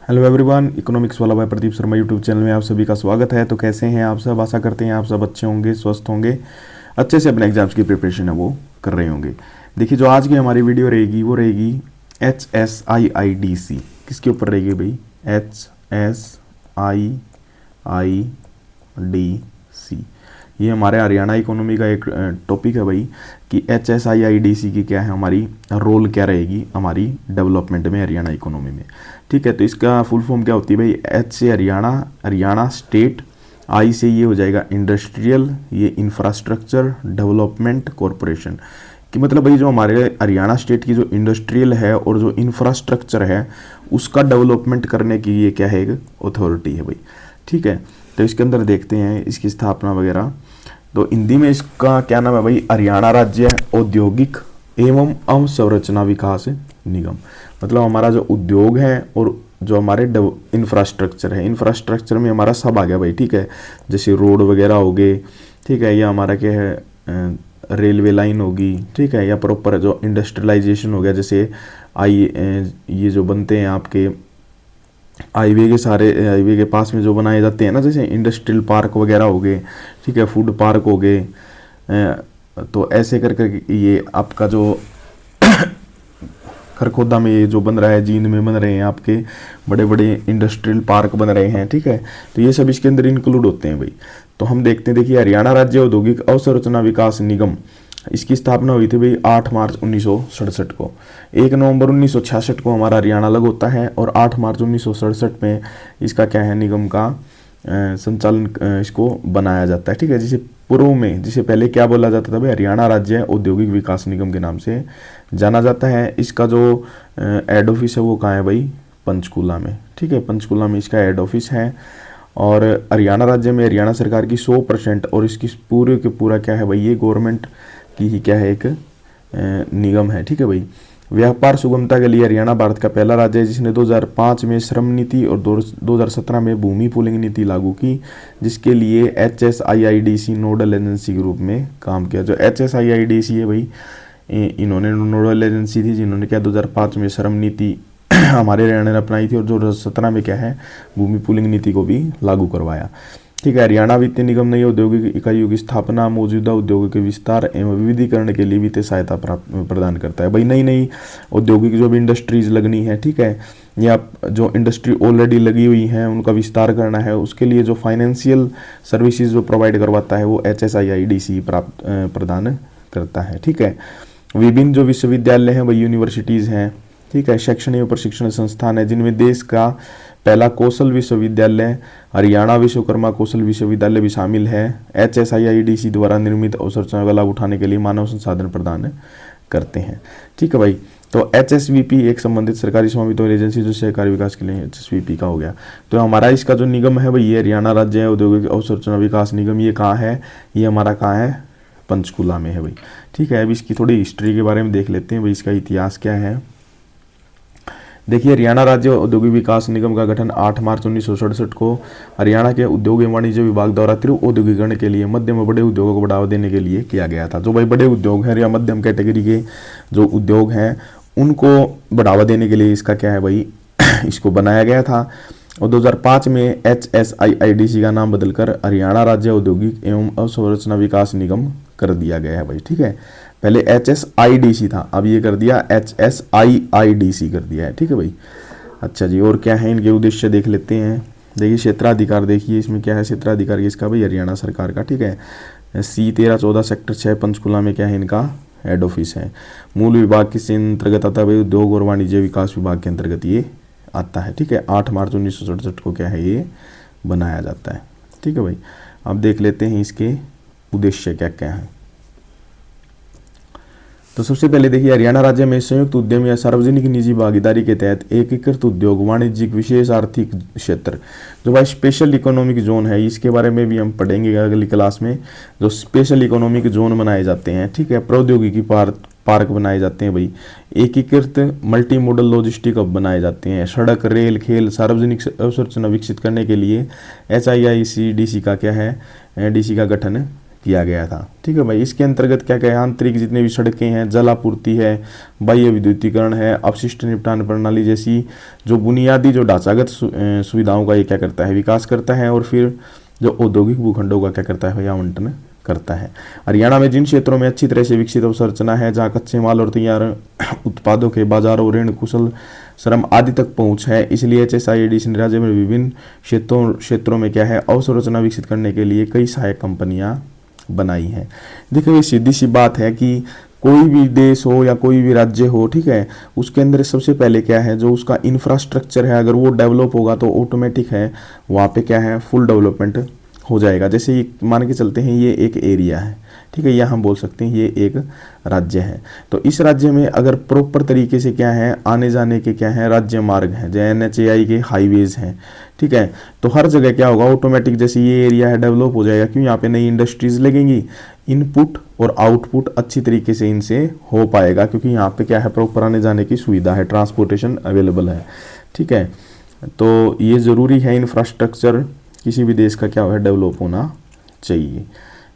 Hello everyone, economics वाला भाई Pradeep Sharma YouTube channel में आप सभी का स्वागत है। तो कैसे हैं आप सब? आशा करते हैं आप सब अच्छे होंगे, स्वस्थ होंगे, अच्छे से अपने एग्जाम्स की प्रिपरेशन है वो कर रहे होंगे। देखिए, जो आज की हमारी वीडियो रहेगी वो रहेगी HSIIDC। किसके ऊपर रहेगी भाई? HSIIDC। ये हमारे हरियाणा इकोनॉमी का एक टॉपिक है भाई कि HSIIDC की क्या है, हमारी रोल क्या रहेगी हमारी डेवलपमेंट में, हरियाणा इकोनॉमी में। ठीक है, तो इसका फुल फॉर्म क्या होती है भाई? H से हरियाणा, हरियाणा स्टेट, I से ये हो जाएगा इंडस्ट्रियल, ये इंफ्रास्ट्रक्चर डेवलपमेंट कॉरपोरेशन। कि मतलब भाई जो हमारे हरियाणा स्टेट की जो इंडस्ट्रियल है और जो इंफ्रास्ट्रक्चर है उसका डेवलपमेंट करने की ये क्या है, एक अथॉरिटी है भाई। ठीक है, तो इसके अंदर देखते हैं इसकी स्थापना वगैरह। तो हिंदी में इसका क्या नाम है भाई? हरियाणा राज्य औद्योगिक एवं अवसंरचना विकास निगम। मतलब हमारा जो उद्योग है और जो हमारे इंफ्रास्ट्रक्चर है, इंफ्रास्ट्रक्चर में हमारा सब आ गया भाई। ठीक है, जैसे रोड वगैरह हो गए, ठीक है, या हमारा क्या है रेलवे लाइन होगी, ठीक है, या प्रॉपर जो इंडस्ट्रियलाइजेशन हो गया, जैसे ये जो बनते हैं आपके हाईवे के, सारे हाईवे के पास में जो बनाए जाते हैं ना, जैसे इंडस्ट्रियल पार्क वगैरह हो गए, ठीक है, फूड पार्क हो गए। तो ऐसे कर कर ये आपका जो खरखोदा में ये जो बन रहा है, जींद में बन रहे हैं आपके बड़े बड़े इंडस्ट्रियल पार्क बन रहे हैं। ठीक है, तो ये सब इसके अंदर इंक्लूड होते हैं भाई। तो हम देखते हैं, देखिए, हरियाणा राज्य औद्योगिक अवसंरचना विकास निगम, इसकी स्थापना हुई थी भाई 8 मार्च 1967 को। 1 नवंबर 1966 को हमारा हरियाणा अलग होता है और 8 मार्च 1967 में इसका क्या है, निगम का संचालन इसको बनाया जाता है। ठीक है, जिसे पूर्व में, जिसे पहले क्या बोला जाता था भाई? हरियाणा राज्य औद्योगिक विकास निगम के नाम से जाना जाता है। इसका जो हेड ऑफिस है वो कहाँ है भाई? पंचकूला में। ठीक है, पंचकूला में इसका हेड ऑफिस है। और हरियाणा राज्य में हरियाणा सरकार की 100% और इसकी पूरे के पूरा क्या है भाई? ये गवर्नमेंट की ही क्या है, एक निगम है। ठीक है भाई। व्यापार सुगमता के लिए हरियाणा भारत का पहला राज्य है जिसने 2005 में श्रम नीति और 2017 में भूमि पूलिंग नीति लागू की, जिसके लिए HSIIDC नोडल एजेंसी के रूप में काम किया। जो HSIIDC है भाई, इन्होंने नोडल एजेंसी थी जिन्होंने क्या 2005 में श्रम नीति हमारे हरियाणा ने अपनाई थी और 2017 में क्या है, भूमि पूलिंग नीति को भी लागू करवाया। ठीक है, हरियाणा वित्तीय निगम नई औद्योगिक इकाइयों की स्थापना, मौजूदा उद्योगों के विस्तार एवं विविधीकरण के लिए वित्तीय सहायता प्रदान करता है भाई। नई नई औद्योगिक जो भी इंडस्ट्रीज लगनी है, ठीक है, या जो इंडस्ट्री ऑलरेडी लगी हुई हैं उनका विस्तार करना है, उसके लिए जो फाइनेंशियल सर्विसेज जो प्रोवाइड करवाता है वो HSIIDC प्रदान करता है। ठीक है, विभिन्न जो विश्वविद्यालय हैं, वही यूनिवर्सिटीज़ हैं, ठीक है, शैक्षणिक एवं प्रशिक्षण संस्थान है, जिनमें देश का पहला कौशल विश्वविद्यालय हरियाणा विश्वकर्मा कौशल विश्वविद्यालय भी शामिल है। HSIIDC द्वारा निर्मित अवसंरचना का लाभ उठाने के लिए मानव संसाधन प्रदान करते हैं। ठीक है भाई। तो HSVP एक संबंधित सरकारी स्वामित्व एजेंसी जो सहकारी विकास के लिए HSVP का हो गया। तो हमारा इसका जो निगम है भाई, ये हरियाणा राज्य औद्योगिक अवसंरचना विकास निगम, ये कहाँ है? ये हमारा कहाँ है? पंचकूला में है भाई। ठीक है, अब इसकी थोड़ी हिस्ट्री के बारे में देख लेते हैं भाई, इसका इतिहास क्या है। देखिए, हरियाणा राज्य औद्योगिक विकास निगम का गठन 8 मार्च 1967 को हरियाणा के उद्योग एवं वाणिज्य विभाग द्वारा तीव्र औद्योगिकरण के लिए मध्यम व बड़े उद्योगों को बढ़ावा देने के लिए किया गया था। जो भाई बड़े उद्योग हैं या मध्यम कैटेगरी के जो उद्योग हैं उनको बढ़ावा देने के लिए इसका क्या है भाई, इसको बनाया गया था। और 2005 में HSIIDC का नाम बदलकर हरियाणा राज्य औद्योगिक एवं अवसंरचना विकास निगम कर दिया गया है भाई। ठीक है, पहले HSIDC था, अब ये कर दिया HSIIDC कर दिया है। ठीक है भाई। अच्छा जी, और क्या है इनके उद्देश्य देख लेते हैं। देखिए, क्षेत्राधिकार देखिए, इसमें क्या है क्षेत्राधिकार इसका भाई? हरियाणा सरकार का। ठीक है, C1314 सेक्टर 6 पंचकुला में क्या है, इनका हेड ऑफिस है। मूल विभाग किसके अंतर्गत आता है भाई? उद्योग और वाणिज्य विकास विभाग के अंतर्गत ये आता है। ठीक है, 8 मार्च 1967 को क्या है, ये बनाया जाता है। ठीक है भाई। अब देख लेते हैं इसके उद्देश्य क्या क्या है। तो सबसे पहले देखिए, हरियाणा राज्य में संयुक्त उद्यम या सार्वजनिक निजी भागीदारी के तहत एकीकृत उद्योग वाणिज्यिक विशेष आर्थिक क्षेत्र, जो भाई स्पेशल इकोनॉमिक जोन है, इसके बारे में भी हम पढ़ेंगे अगली क्लास में। जो स्पेशल इकोनॉमिक जोन बनाए जाते हैं, ठीक है, प्रौद्योगिकी पार्क बनाए जाते हैं भाई, एकीकृत मल्टी मॉडल लॉजिस्टिक हब बनाए जाते हैं, सड़क, रेल, खेल, सार्वजनिक अवसंरचना विकसित करने के लिए HIIDC का क्या है, DC का गठन किया गया था। ठीक है भाई, इसके अंतर्गत क्या क्या है, आंतरिक जितने भी सड़कें हैं, जल आपूर्ति है, बाह्य विद्युतीकरण है, अपशिष्ट निपटान प्रणाली जैसी जो बुनियादी जो ढांचागत सुविधाओं का ये क्या करता है, विकास करता है। और फिर जो औद्योगिक भूखंडों का क्या करता है भाई, आवंटन करता है। हरियाणा में जिन क्षेत्रों में अच्छी तरह से विकसित अवसंरचना है, जहाँ कच्चे माल और तैयार उत्पादों के बाजारों, ऋण, कुशल श्रम आदि तक पहुंच है, इसलिए HSIADC ने राज्य में विभिन्न क्षेत्रों में क्या है, अवसंरचना विकसित करने के लिए कई सहायक कंपनियां बनाई हैं। देखिए भाई, सीधी सी बात है कि कोई भी देश हो या कोई भी राज्य हो, ठीक है, उसके अंदर सबसे पहले क्या है, जो उसका इंफ्रास्ट्रक्चर है, अगर वो डेवलप होगा तो ऑटोमेटिक है वहाँ पे क्या है, फुल डेवलपमेंट हो जाएगा। जैसे ये मान के चलते हैं, ये एक एरिया है, ठीक है, या हम बोल सकते हैं ये एक राज्य है। तो इस राज्य में अगर प्रॉपर तरीके से क्या है, आने जाने के क्या है, राज्य मार्ग हैं, जैसे NHAI के हाईवेज हैं, ठीक है, तो हर जगह क्या होगा, ऑटोमेटिक जैसे ये एरिया है डेवलप हो जाएगा। क्यों, यहाँ पे नई इंडस्ट्रीज लगेंगी, इनपुट और आउटपुट अच्छी तरीके से इनसे हो पाएगा, क्योंकि यहाँ पे क्या है, प्रॉपर आने जाने की सुविधा है, ट्रांसपोर्टेशन अवेलेबल है। ठीक है, तो ये ज़रूरी है, इंफ्रास्ट्रक्चर किसी भी देश का क्या है, डेवलप होना चाहिए।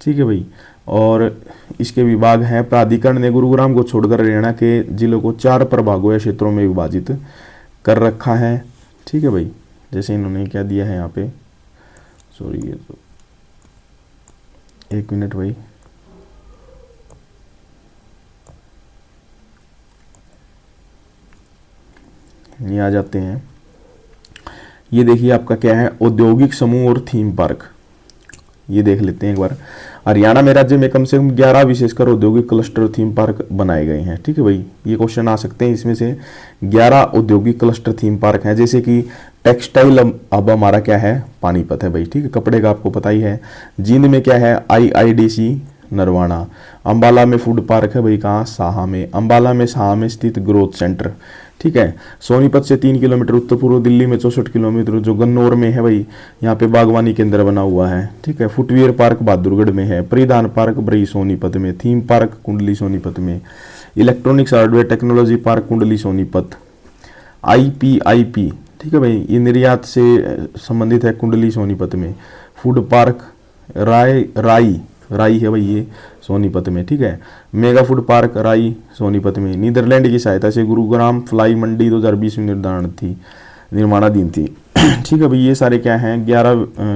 ठीक है भाई, और इसके विभाग हैं, प्राधिकरण ने गुरुग्राम को छोड़कर हरियाणा के जिलों को 4 प्रभागों या क्षेत्रों में विभाजित कर रखा है। ठीक है भाई, जैसे इन्होंने क्या दिया है यहाँ पे, सॉरी ये तो 1 मिनट भाई, ये आ जाते हैं। ये देखिए आपका क्या है, औद्योगिक समूह और थीम पार्क, ये देख लेते हैं एक बार। हरियाणा में राज्य में कम से कम 11 विशेषकर औद्योगिक क्लस्टर थीम पार्क बनाए गए हैं। ठीक है भाई, ये क्वेश्चन आ सकते हैं, इसमें से 11 औद्योगिक क्लस्टर थीम पार्क हैं। जैसे कि टेक्सटाइल अब हमारा क्या है, पानीपत है भाई, ठीक है, कपड़े का आपको पता ही है। जींद में क्या है, IIDC नरवाना। अंबाला में फूड पार्क है भाई, कहाँ, साहा में। अंबाला में साहा में स्थित ग्रोथ सेंटर। ठीक है, सोनीपत से 3 किलोमीटर उत्तर पूर्व दिल्ली में 64 किलोमीटर जो गन्नौर में है भाई, यहाँ पे बागवानी केंद्र बना हुआ है। ठीक है, फुटवियर पार्क बहादुरगढ़ में है। परिधान पार्क ब्रई सोनीपत में। थीम पार्क कुंडली सोनीपत में। इलेक्ट्रॉनिक्स हार्डवेयर टेक्नोलॉजी पार्क कुंडली सोनीपत। IPIP, ठीक है भाई, ये निर्यात से संबंधित है, कुंडली सोनीपत में। फूड पार्क राई है भाई, ये सोनीपत में। ठीक है, मेगा फूड पार्क राई सोनीपत में। नीदरलैंड की सहायता से गुरुग्राम फ्लाई मंडी 2020 में निर्माणाधीन थी। ठीक है भाई, ये सारे क्या हैं, 11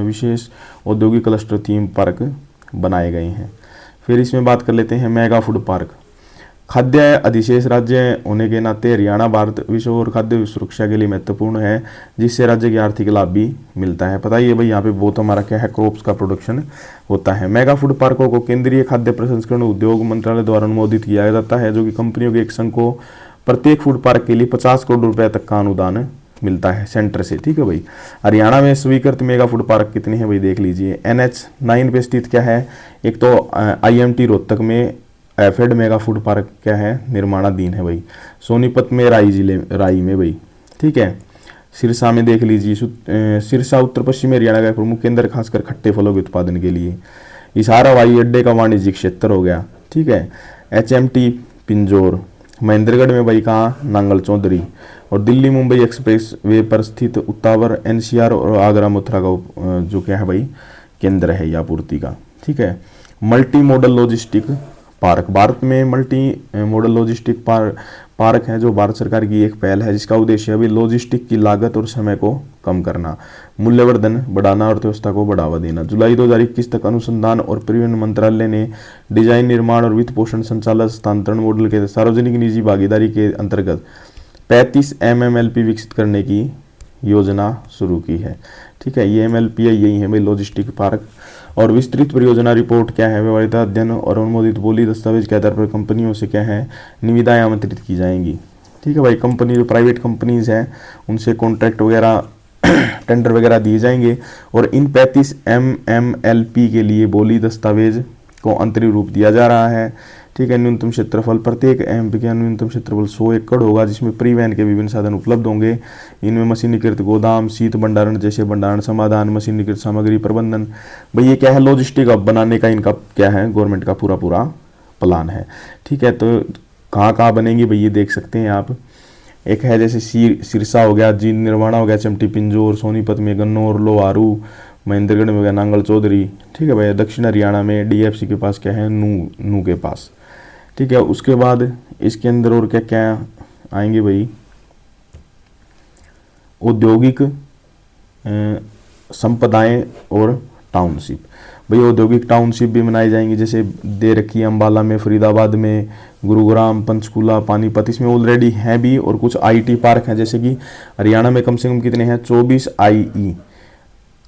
विशेष औद्योगिक क्लस्टर थीम पार्क बनाए गए हैं। फिर इसमें बात कर लेते हैं मेगा फूड पार्क। खाद्य अधिशेष राज्य होने के नाते हरियाणा भारत विश्व और खाद्य सुरक्षा के लिए महत्वपूर्ण है, जिससे राज्य की आर्थिक लाभ भी मिलता है। पता ही है भाई, यहाँ पे बहुत हमारा क्या है, क्रॉप्स का प्रोडक्शन होता है। मेगा फूड पार्कों को केंद्रीय खाद्य प्रसंस्करण उद्योग मंत्रालय द्वारा अनुमोदित किया जाता है, जो कि कंपनियों के एक संघ को प्रत्येक फूड पार्क के लिए 50 करोड़ रुपए तक का अनुदान मिलता है सेंटर से। ठीक है भाई, हरियाणा में स्वीकृत मेगा फूड पार्क कितने हैं भाई, देख लीजिए। NH9 पे स्थित क्या है, एक तो IMT रोहतक में एफेड मेगा फूड पार्क क्या है, निर्माणाधीन है भाई। सोनीपत में राई में भाई। ठीक है, सिरसा में देख लीजिए, सिरसा उत्तर पश्चिमी हरियाणा का प्रमुख केंद्र खासकर खट्टे फलों के उत्पादन के लिए। हिसार हवाई अड्डे का वाणिज्यिक क्षेत्र हो गया। ठीक है, HMT पिंजौर। महेंद्रगढ़ में भाई कहाँ, नांगल चौधरी। और दिल्ली मुंबई एक्सप्रेस वे पर स्थित उत्तावर NCR और आगरा मथुरा का जो क्या है भाई, केंद्र है या आपूर्ति का। ठीक है, multi modal logistic park. Bharat में मल्टी मॉडल लॉजिस्टिक पार्क है, जो भारत सरकार की एक पहल है, जिसका उद्देश्य अभी लॉजिस्टिक की लागत और समय को कम करना, मूल्यवर्धन बढ़ाना और अर्थव्यवस्था को बढ़ावा देना। जुलाई 2021 तक अनुसंधान और परिवहन मंत्रालय ने डिजाइन, निर्माण और वित्त पोषण, संचालन, हस्तांतरण मॉडल के सार्वजनिक निजी भागीदारी के अंतर्गत 35 MMLP विकसित करने की योजना शुरू की है। ठीक है, ये MLP यही है भाई, लॉजिस्टिक पार्क। और विस्तृत परियोजना रिपोर्ट क्या है, व्यवहार्यता अध्ययन और अनुमोदित बोली दस्तावेज के आधार पर कंपनियों से क्या है, निविदाएं आमंत्रित की जाएंगी। ठीक है भाई, कंपनी जो प्राइवेट कंपनीज हैं उनसे कॉन्ट्रैक्ट वगैरह टेंडर वगैरह दिए जाएंगे, और इन 35 MMLP के लिए बोली दस्तावेज को अंतरिम रूप दिया जा रहा है। ठीक है, न्यूनतम क्षेत्रफल, प्रत्येक MP का न्यूनतम क्षेत्रफल 100 एकड़ होगा, जिसमें परिवहन के विभिन्न साधन उपलब्ध होंगे। इनमें मशीनीकृत गोदाम, शीत भंडारण जैसे भंडारण समाधान, मशीनीकृत सामग्री प्रबंधन। भाई ये क्या है, लॉजिस्टिक अब बनाने का इनका क्या है, गवर्नमेंट का पूरा प्लान है। ठीक है, तो कहाँ कहाँ बनेंगी भाई, ये देख सकते हैं आप। एक है जैसे सिरसा हो गया, जींद निर्वाणा हो गया, HMT पिंजौर, सोनीपत में गन्नौर, लोहारू, महेंद्रगढ़ में हो गया नांगल चौधरी, ठीक है भाई। दक्षिण हरियाणा में डीएफसी के पास क्या है, नू के पास, ठीक है। उसके बाद इसके अंदर और क्या क्या आएंगे भाई, औद्योगिक संपदाएं और टाउनशिप। भाई औद्योगिक टाउनशिप भी बनाई जाएंगी, जैसे दे रखी है अम्बाला में, फरीदाबाद में, गुरुग्राम, पंचकूला, पानीपत, इसमें ऑलरेडी हैं भी। और कुछ आईटी पार्क हैं, जैसे कि हरियाणा में कम से कम कितने हैं, 24 आईई,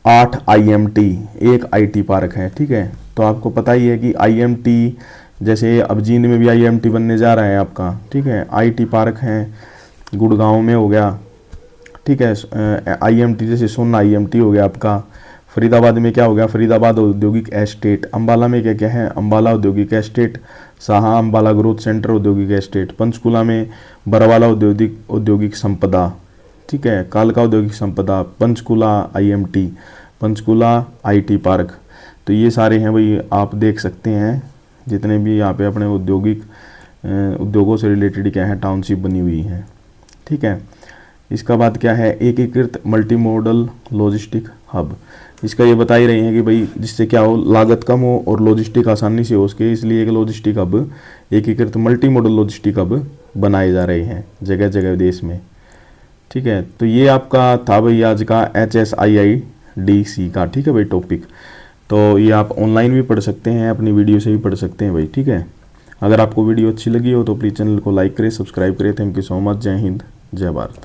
8 आईएमटी, एक आईटी पार्क है, ठीक है। तो आपको पता ही है कि आईएमटी, जैसे अब जींद में भी आईएमटी बनने जा रहा है आपका, ठीक है। आईटी पार्क हैं, गुड़गांव में हो गया, ठीक है। आईएमटी जैसे सोना आईएमटी हो गया आपका। फरीदाबाद में क्या हो गया, फरीदाबाद औद्योगिक एस्टेट। अंबाला में क्या क्या है, अंबाला औद्योगिक estate, Saha Ambala growth centre औद्योगिक एस्टेट। पंचकूला में बरवाला औद्योगिक संपदा, ठीक है। कालका औद्योगिक संपदा, Panchkula IMT, Panchkula IT park. तो ये सारे हैं भाई, आप देख सकते हैं जितने भी यहाँ पे अपने उद्योगों से रिलेटेड क्या है, टाउनशिप बनी हुई है, ठीक है। इसका बाद क्या है, एकीकृत मल्टी मॉडल लॉजिस्टिक हब। इसका ये बता ही रहे हैं कि भाई जिससे क्या हो, लागत कम हो और लॉजिस्टिक आसानी से हो उसके, इसलिए एक लॉजिस्टिक हब, एकीकृत मल्टी मॉडल लॉजिस्टिक हब बनाए जा रहे हैं जगह जगह देश में, ठीक है। तो ये आपका था भाई आज का HSIIDC का, ठीक है भाई, टॉपिक। तो ये आप ऑनलाइन भी पढ़ सकते हैं, अपनी वीडियो से भी पढ़ सकते हैं भाई, ठीक है। अगर आपको वीडियो अच्छी लगी हो तो प्लीज़ चैनल को लाइक करें, सब्सक्राइब करें। Thank you so much. जय हिंद, जय भारत।